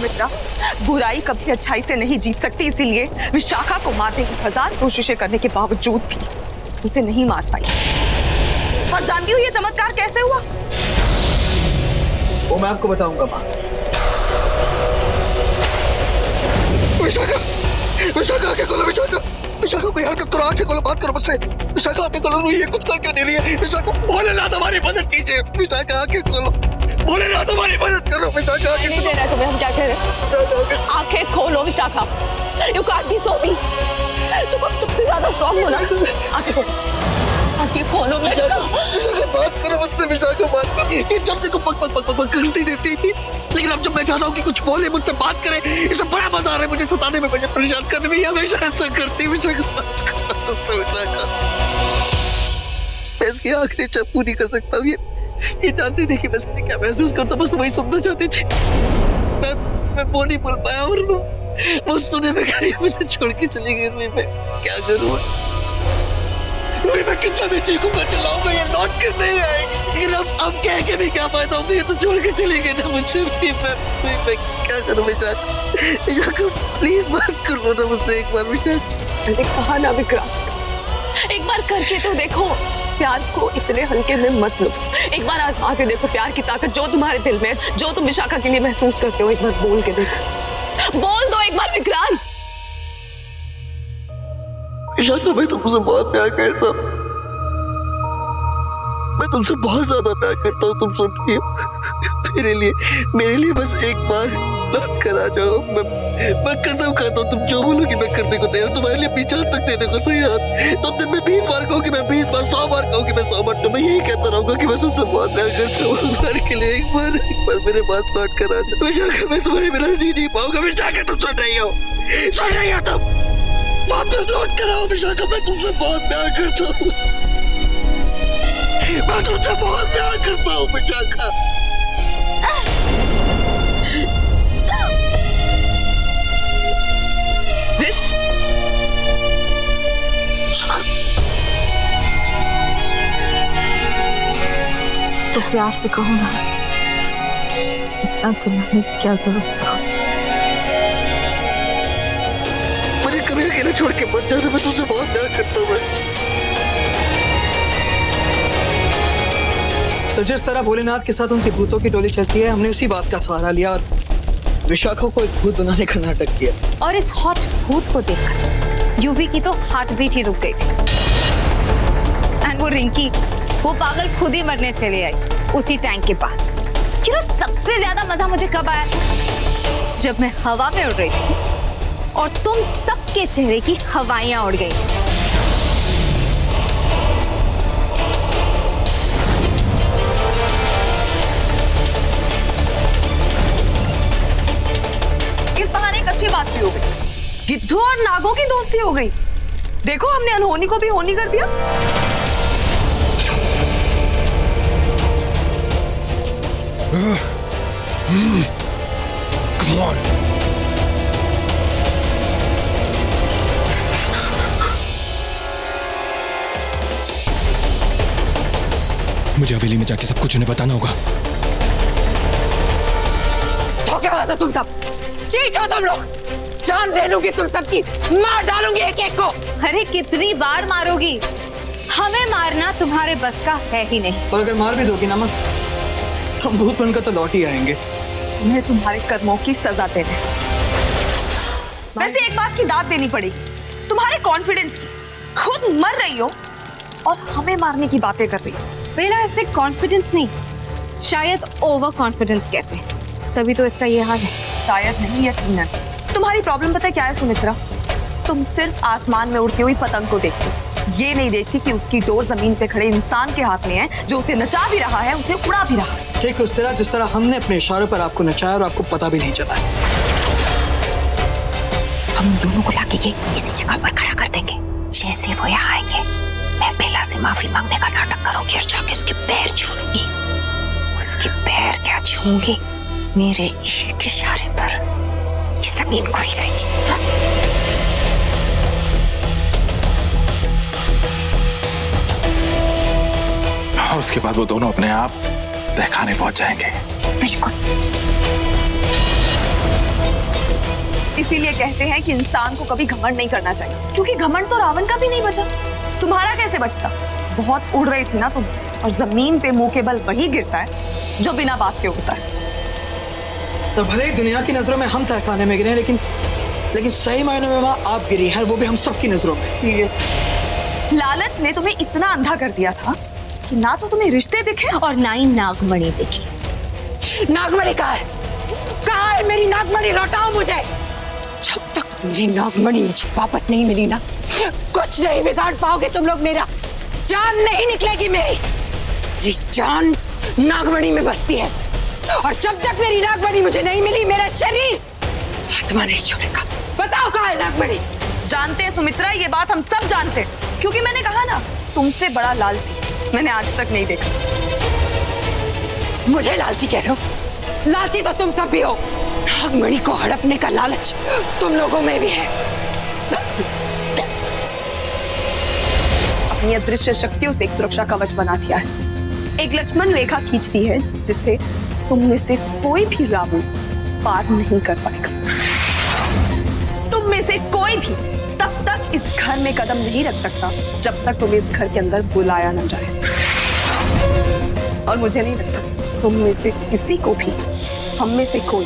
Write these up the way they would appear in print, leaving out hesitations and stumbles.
सुमित्रा, बुराई कभी अच्छाई से नहीं जीत सकती, इसीलिए विशाखा को मारने की 1000 कोशिशें करने के बावजूद भी उसे नहीं मार पाई। और जानती हो ये चमत्कार कैसे हुआ? वो मैं आपको बताऊंगा माँ। विशाखा, विशाखा आके खोलो, विशाखा, विशाखा कोई हरकत करो, आके खोलो, बात करो मुझसे। विशाखा आके खोलो, ये कुछ कर क्यों नहीं रही है? विशाखा भोलेनाथ हमारी मदद कीजिए, विशाखा आके खोलो, भोलेनाथ हमारी मदद करो, विशाखा आके नहीं दे रहा तुम्हें, हम क्या कह रहे हैं? आंखें खोलो Vishakha, you can't be so weak, तुम अब सबसे ज्यादा स्ट्रॉन्ग हो ना। आंखें खोलो, आंखें खोलो विशाखा, बात करो मुझसे, विशाखा बात करो। ये जब से को पक पक पक पक करती रहती थी, लेकिन अब जब मैं चाहता हूँ कि कुछ बोले, मुझसे बात करे, इसे बड़ा मजा आ रहा है मुझे सताने में, मुझे परेशान करने में। ये हमेशा ऐसा करती है विशाखा, बात करो मुझसे विशाखा। मैं इसकी आखिरी इच्छा पूरी कर सकता हूँ। ये जानती थी कि मैं इसमें क्या महसूस करता, बस वही सुनना चाहती थी। मैं वो नहीं बोल पाया और वो सुने में कहीं मुझे छोड़ के चली गई। मैं क्या करूँ? मैं कितना भी चीखूंगा चिल्लाऊंगा, ये लौट कर नहीं आएगी। लेकिन अब कह के भी क्या फायदा? ये तो छोड़ के चली गई ना मुझे। मैं क्या करूँ विशाखा? प्लीज बात करो ना मुझसे एक बार विशाखा। मैंने कहा ना विक्रांत, एक बार करके तो देखो। प्यार को इतने हल्के में मत लो, एक बार आजमा के देखो प्यार की ताकत जो तुम्हारे दिल में, जो तुम विशाखा के लिए महसूस करते हो। एक बार बोल के देखो, बोल दो एक बार विक्रांत। विशाखा मैं तुमसे बहुत प्यार करता हूँ, मैं तुमसे बहुत ज्यादा प्यार करता हूँ। तुम सुन रही हो? मेरे लिए बस एक बार लौट कर आ जाओ। मैं कसम खाता हूँ, तुम जो बोलोगी मैं करने को तैयार, तुम्हारे लिए पीछा तक देने को तैयार। तुम दिन में 20 बार कहोगी मैं 20 बार, 100 बार कहोगी मैं 100 बार, तो मैं यही कहता रहूंगा कि मैं तुमसे बहुत प्यार करता हूँ। एक बार के लिए एक बार मेरे पास लौट कर आ जाओ विशाखा। मैं तुम्हारे बिना जी नहीं पाऊंगा विशाखा। तुम सुन रही हो? सुन रही हो तुम? वापस लौट कर आओ विशाखा, मैं तुमसे बहुत प्यार करता हूँ। मैं तुमसे बहुत प्यार करता हूँ विशाखा। विश, तो प्यार से कहो ना, इतना चिल्लाने की क्या जरूरत था? मुझे कभी अकेले छोड़ के मत जाना, मैं तुमसे बहुत प्यार करता हूँ। तो जिस तरह भोलेनाथ के साथ उनकी भूतों की टोली चलती है, हमने उसी बात का सहारा लिया और विशाखा को एक भूत बनाने का नाटक किया। और इस हॉट भूत को देखकर यूवी की तो हार्ट बीट ही रुक गई थी। एंड वो रिंकी, वो पागल खुद ही मरने चली आई उसी टैंक के पास। कि सबसे ज्यादा मजा मुझे कब आया? जब मैं हवा में उड़ रही थी और तुम सबके चेहरे की हवाइयां उड़ गई। अच्छी बात भी हो गई, गिद्धों और नागों की दोस्ती हो गई। देखो हमने अनहोनी को भी होनी कर दिया। Come on. मुझे हवेली में जाके सब कुछ उन्हें बताना होगा। धोखेबाज हो तुम सब, चीट हो तुम लोग। जान ले लूंगी तुम सबकी, मार डालूंगी एक एक को। अरे कितनी बार मारोगी? हमें मारना तुम्हारे बस का है ही नहीं। और अगर मार भी दोगी ना, तो हम भूत बनकर तो लौट ही आएंगे। तुम्हें तुम्हारे कर्मों की सजा देने। वैसे एक बात की दाद देनी पड़ेगी, तुम्हारे कॉन्फिडेंस की। खुद मर रही हो और हमें मारने की बातें कर रही हो। मेरा ऐसे कॉन्फिडेंस नहीं, शायद ओवर कॉन्फिडेंस कहते हैं, तभी तो इसका ये हाल है। शायद नहीं, यकीनन। तुम्हारी प्रॉब्लम पता है क्या है सुमित्रा? तुम सिर्फ आसमान में उड़ती हुई पतंग को देखती, ये नहीं देखती कि उसकी डोर जमीन पे खड़े इंसान के हाथ में है, जो उसे नचा भी रहा है, उसे उड़ा भी रहा है। ठीक उस तरह जिस तरह हमने अपने इशारों पर आपको नचाया और आपको पता भी नहीं चला है। हम दोनों को लाके इसी जगह पर खड़ा कर देंगे। जैसे वो यहाँ आएंगे, मैं बेला से माफी मांगने का नाटक करूंगी और जाके उसके पैर छू लूंगी। उसके पैर क्या छूंगी, मेरे एक इशारे पर ये जमीन खुल जाएगी। और उसके बाद वो दोनों अपने आप तहखाने पहुंच जाएंगे। बिल्कुल। इसीलिए कहते हैं कि इंसान को कभी घमंड नहीं करना चाहिए, क्योंकि घमंड तो रावण का भी नहीं बचा। तुम्हारा कैसे बचता? बहुत उड़ रही थी ना तुम, और जमीन पे मुंह के बल वही गिरता है जो बिना बात के होता है। तो भले ही दुनिया की नजरों में हम तहखाने में गिरे, लेकिन सही मायने में वहाँ आप गिरी हैं, वो भी हम सबकी नजरों में। सीरियसली, लालच ने तुम्हें इतना अंधा कर दिया था कि ना तो तुम्हें रिश्ते दिखे और ना ही नागमणि दिखी। नागमणि कहाँ है? कहाँ है मेरी नागमणि? लौटाओ मुझे। जब तक मेरी नागमणि मुझे वापस नहीं मिली ना, कुछ नहीं बिगाड़ पाओगे तुम लोग मेरा। जान नहीं निकलेगी मेरी। ये जान नागमणि में बसती है, और जब तक मेरी नागमणि मुझे नहीं मिली, मेरा शरीर आत्मा नहीं छोड़ेगा। बताओ कहाँ है नागमणि? जानते हैं सुमित्रा, ये बात हम सब जानते हैं, क्योंकि मैंने कहा ना, तुमसे बड़ा लालची मैंने आज तक नहीं देखा। मुझे लालची कह रहे हो? लालची तो तुम सब भी हो। नागमणि को हड़पने का लालच तुम लोगों में भी है। अपनी अदृश्य शक्तियों से एक सुरक्षा कवच बना दिया है, एक लक्ष्मण रेखा खींचती है जिसे तुम में से कोई भी रावण पार नहीं कर पाएगा। तुम में से कोई भी तब तक इस घर में कदम नहीं रख सकता जब तक तुम्हें इस घर के अंदर बुलाया न जाए। और मुझे नहीं लगता तुम में से किसी को भी हम में से कोई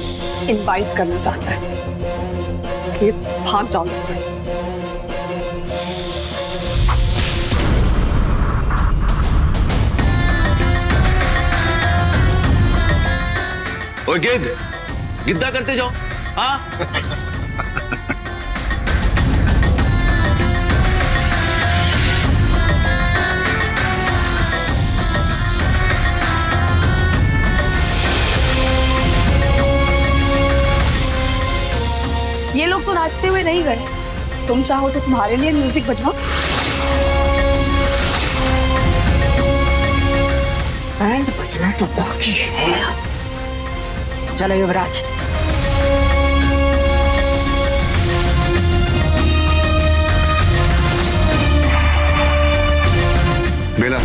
इनवाइट करना चाहता है, इसलिए भाग जाओ यहाँ से। ओए गिद्ध, गिद्दा करते जाओ। हाँ ये लोग तो नाचते हुए नहीं गए, तुम चाहो तो तुम्हारे लिए म्यूजिक बजाओ। बैंड बजना तो बाकी है। चलो युवराज। बेला,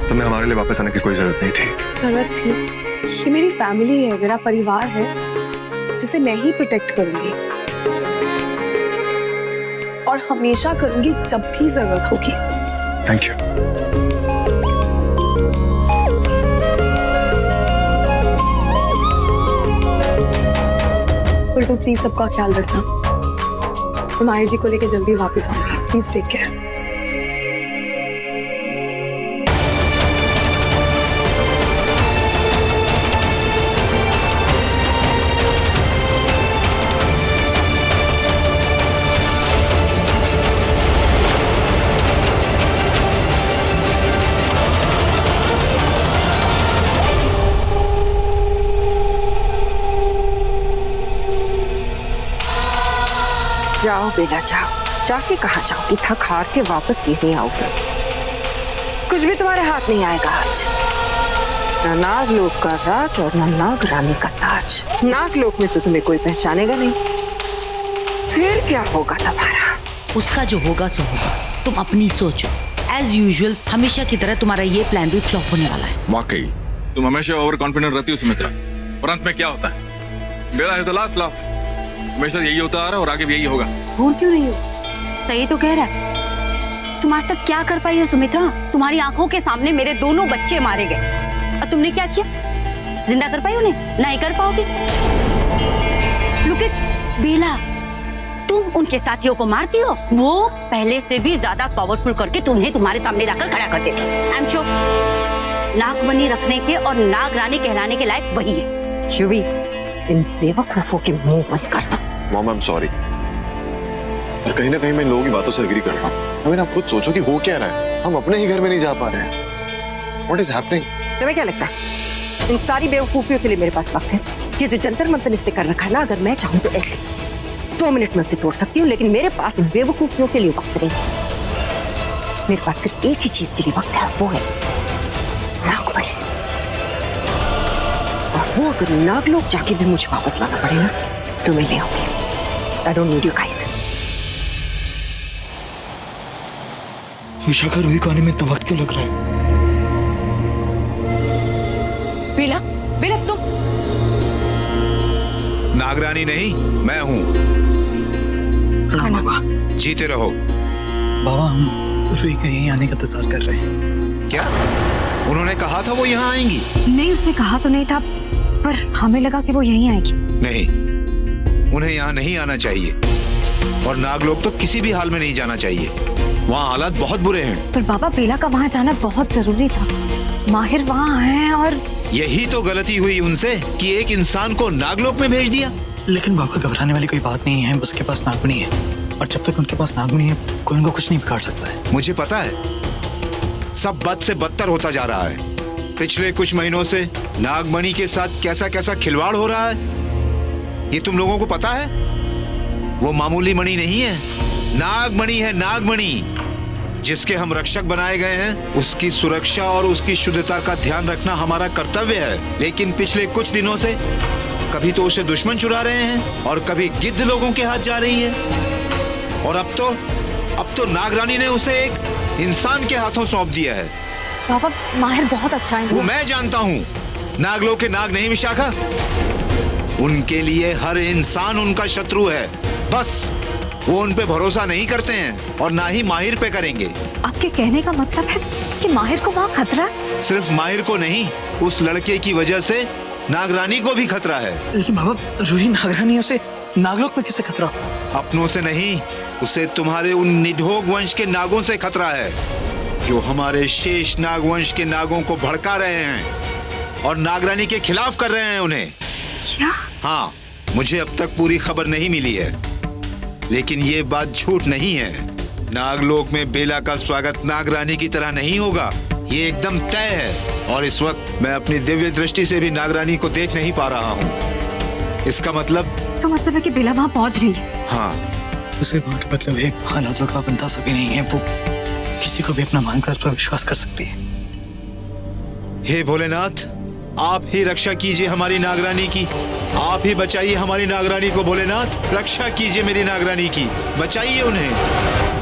तुम्हें हमारे लिए वापस आने की कोई जरूरत नहीं थी। जरूरत थी। ये मेरी फैमिली है, मेरा परिवार है, जिसे मैं ही प्रोटेक्ट करूंगी और हमेशा करूंगी जब भी जरूरत होगी। Thank you. तो प्लीज सबका ख्याल रखना। मैं माहिर जी को लेके जल्दी वापस आऊंगी। Please take care. जाओ बेला, जाओ। जाके कहाँ जाओगी? थक हार के वापस यहीं आओगे। कुछ भी तुम्हारे हाथ नहीं आएगा आज। ना नागलोक का राज और ना नाग रानी का ताज। नागलोक में तो तुम्हें कोई पहचानेगा नहीं। फिर क्या होगा तुम्हारा? उसका जो होगा सो होगा। तुम अपनी सोचो। एज यूजुअल हमेशा की तरह तुम्हारा ये प्लान भी फ्लॉप होने वाला है। वाकई तुम हमेशा ओवर कॉन्फिडेंट रहती हो सुमित्रा, और अंत में क्या होता है? बेला इज द लास्ट लाफ। हमेशा यही होता आ रहा है और आगे भी यही होगा। भूल क्यों नहीं हो? सही तो कह रहा है। तुम आज तक क्या कर पाई हो सुमित्रा? तुम्हारी आंखों के सामने मेरे दोनों बच्चे मारे गए, और तुमने क्या किया? जिंदा कर पाई उन्हें? नहीं कर पाओगी। लुक एट बेला, तुम उनके साथियों को मारती हो, वो पहले से भी ज्यादा पावरफुल करके तुम्हें तुम्हारे सामने लाकर खड़ा कर देते। आई एम श्योर नागमणि रखने के और नाग रानी कहलाने के लायक वही है। शिवी, इन बेवकूफों के मुंह बंद कर दो। मॉम, आई एम सॉरी, और कहीं ना कहीं मैं इन लोगों की बातों से एग्री कर रहा हूँ। I mean, आप खुद सोचो कि हो क्या रहा है। हम अपने ही घर में नहीं जा पा रहे हैं। What is happening? तुम्हें क्या लगता है इन सारी बेवकूफियों के लिए मेरे पास वक्त है? ये जो जंतर मंतर इसने कर रखा है ना, अगर मैं चाहूँ तो ऐसे 2 मिनट में उसे तोड़ सकती हूँ, लेकिन मेरे पास इन बेवकूफियों के लिए वक्त नहीं है। मेरे पास सिर्फ एक ही चीज के लिए वक्त है, वो है नागमणि। और वो अगर नागलोक जाके भी मुझे वापस लाना पड़े ना, तो मैं ले आऊंगी। I don't need you guys. Vishakha, Ruhi को आने में इतना वक्त क्यों लग रहा है? बेला, बेला तुम नागरानी नहीं, मैं हूँ। प्रणाम बाबा। जीते रहो। बाबा हम रूही के यहीं आने का इंतजार कर रहे हैं। क्या उन्होंने कहा था वो यहाँ आएंगी? नहीं, उसने कहा तो नहीं था, पर हमें लगा कि वो यहीं आएगी। नहीं, उन्हें यहाँ नहीं आना चाहिए, और नागलोक तो किसी भी हाल में नहीं जाना चाहिए। वहाँ हालात बहुत बुरे हैं। पर बाबा, बेला का वहाँ जाना बहुत जरूरी था। माहिर वहाँ है और यही तो गलती हुई उनसे कि एक इंसान को नागलोक में भेज दिया। लेकिन बाबा घबराने वाली कोई बात नहीं है, उसके पास नागमणि है, और जब तक उनके पास नागमणि है कोई उनको कुछ नहीं बिगाड़ सकता है। मुझे पता है, सब बद से बदतर होता जा रहा है। पिछले कुछ महीनों से नागमणि के साथ कैसा कैसा खिलवाड़ हो रहा है, ये तुम लोगों को पता है? वो मामूली मणि नहीं है, नागमणि है, नागमणि। जिसके हम रक्षक बनाए गए हैं, उसकी सुरक्षा और उसकी शुद्धता का ध्यान रखना हमारा कर्तव्य है। लेकिन पिछले कुछ दिनों से कभी तो उसे दुश्मन चुरा रहे हैं और कभी गिद्ध लोगों के हाथ जा रही है, और अब तो नागरानी ने उसे एक इंसान के हाथों सौंप दिया है। बाबा, माहिर बहुत अच्छा है। वो मैं जानता हूँ, नागलोक के नाग नहीं विशाखा, उनके लिए हर इंसान उनका शत्रु है। बस वो उन पे भरोसा नहीं करते हैं और ना ही माहिर पे करेंगे। आपके कहने का मतलब है कि माहिर को वहाँ खतरा है? सिर्फ माहिर को नहीं, उस लड़के की वजह से नागरानी को भी खतरा है। लेकिन बाबा, रूही नागरानी है, उसे नागलोक में किसे खतरा? अपनों से नहीं, उसे तुम्हारे उन निढोग वंश के नागों से खतरा है, जो हमारे शेष नागवंश के नागों को भड़का रहे हैं और नागरानी के खिलाफ कर रहे हैं उन्हें। क्या? हाँ, मुझे अब तक पूरी खबर नहीं मिली है, लेकिन ये बात झूठ नहीं है। नागलोक में बेला का स्वागत नागरानी की तरह नहीं होगा, ये एकदम तय है। और इस वक्त मैं अपनी दिव्य दृष्टि से भी नागरानी को देख नहीं पा रहा हूँ। इसका मतलब है कि बेला वहाँ पहुँच रही है। हाँ, उसे वहाँ के मतलब एक हालातों का बंदा सभी नहीं है, वो किसी को भी अपना मानकर उस पर विश्वास कर सकती है। हे भोलेनाथ, आप ही रक्षा कीजिए हमारी नागरानी की, आप ही बचाइए हमारी नागरानी को। भोलेनाथ, रक्षा कीजिए मेरी नागरानी की, बचाइए उन्हें।